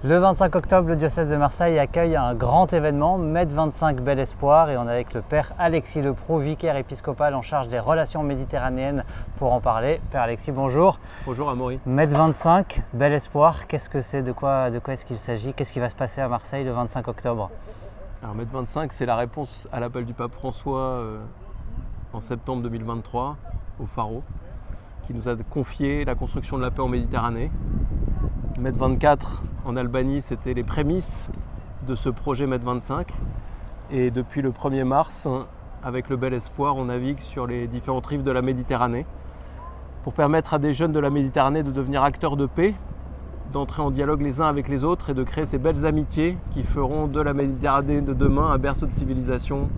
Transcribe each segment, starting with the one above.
Le 25 octobre, le diocèse de Marseille accueille un grand événement, Med 25 Bel Espoir, et on est avec le père Alexis Leproux, vicaire épiscopal en charge des relations méditerranéennes pour en parler. Père Alexis, bonjour. Bonjour Amaury. Med 25 Bel Espoir, qu'est-ce que c'est, de quoi est-ce qu'il s'agit? Qu'est-ce qui va se passer à Marseille le 25 octobre? Alors Med 25, c'est la réponse à l'appel du pape François en septembre 2023 au Pharo, qui nous a confié la construction de la paix en Méditerranée. Med 24 en Albanie, c'était les prémices de ce projet Med 25. Et depuis le 1er mars, avec le Bel Espoir, on navigue sur les différentes rives de la Méditerranée pour permettre à des jeunes de la Méditerranée de devenir acteurs de paix, d'entrer en dialogue les uns avec les autres et de créer ces belles amitiés qui feront de la Méditerranée de demain un berceau de civilisation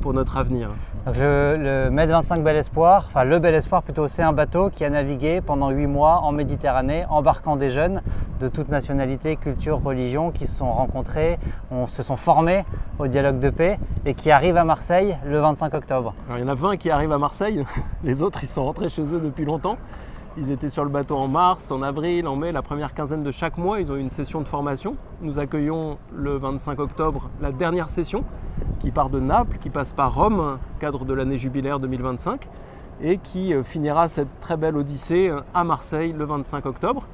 pour notre avenir. Donc le Med 25 Bel Espoir, enfin le Bel Espoir plutôt, c'est un bateau qui a navigué pendant 8 mois en Méditerranée, embarquant des jeunes de toutes nationalités, cultures, religions qui se sont rencontrés, se sont formés au dialogue de paix et qui arrivent à Marseille le 25 octobre. Alors, il y en a 20 qui arrivent à Marseille, les autres ils sont rentrés chez eux depuis longtemps. Ils étaient sur le bateau en mars, en avril, en mai, la première quinzaine de chaque mois, ils ont eu une session de formation. Nous accueillons le 25 octobre la dernière session qui part de Naples, qui passe par Rome, cadre de l'année jubilaire 2025, et qui finira cette très belle odyssée à Marseille le 25 octobre.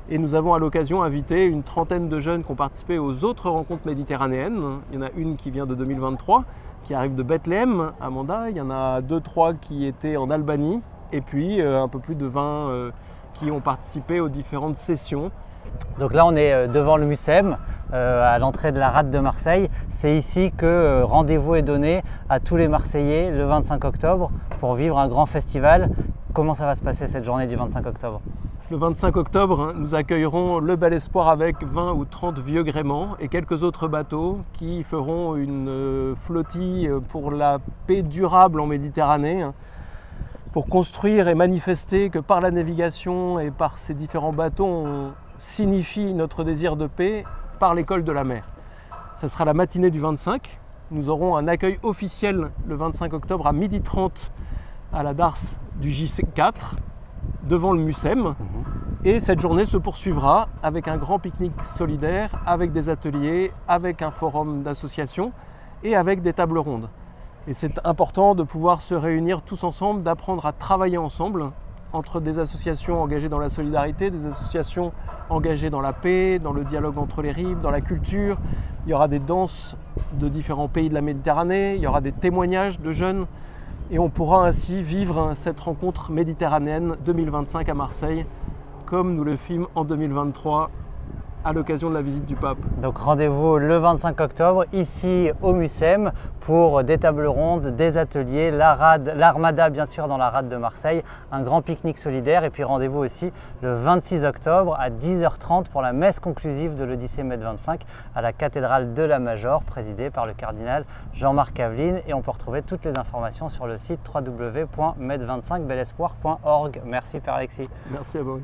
Et nous avons à l'occasion invité une trentaine de jeunes qui ont participé aux autres rencontres méditerranéennes. Il y en a une qui vient de 2023, qui arrive de Bethléem, Amanda. Il y en a 2-3 qui étaient en Albanie. Et puis un peu plus de 20 qui ont participé aux différentes sessions. Donc là on est devant le Mucem, à l'entrée de la rade de Marseille. C'est ici que rendez-vous est donné à tous les Marseillais le 25 octobre pour vivre un grand festival. Comment ça va se passer cette journée du 25 octobre? Le 25 octobre, nous accueillerons le Bel Espoir avec 20 ou 30 vieux gréments et quelques autres bateaux qui feront une flottille pour la paix durable en Méditerranée, pour construire et manifester que par la navigation et par ces différents bateaux, on signifie notre désir de paix par l'école de la mer. Ce sera la matinée du 25. Nous aurons un accueil officiel le 25 octobre à 12h30 à la darse du J4 devant le Mucem. Et cette journée se poursuivra avec un grand pique-nique solidaire, avec des ateliers, avec un forum d'associations et avec des tables rondes. Et c'est important de pouvoir se réunir tous ensemble, d'apprendre à travailler ensemble entre des associations engagées dans la solidarité, des associations engagées dans la paix, dans le dialogue entre les rives, dans la culture. Il y aura des danses de différents pays de la Méditerranée, il y aura des témoignages de jeunes et on pourra ainsi vivre cette rencontre méditerranéenne 2025 à Marseille comme nous le fîmes en 2023 à l'occasion de la visite du pape. Donc rendez-vous le 25 octobre ici au Mucem pour des tables rondes, des ateliers, l'armada bien sûr dans la rade de Marseille, un grand pique-nique solidaire et puis rendez-vous aussi le 26 octobre à 10h30 pour la messe conclusive de l'Odyssée Med 25 à la cathédrale de la Major présidée par le cardinal Jean-Marc Aveline et on peut retrouver toutes les informations sur le site www.med25belespoir.org. Merci Père Alexis. Merci à vous.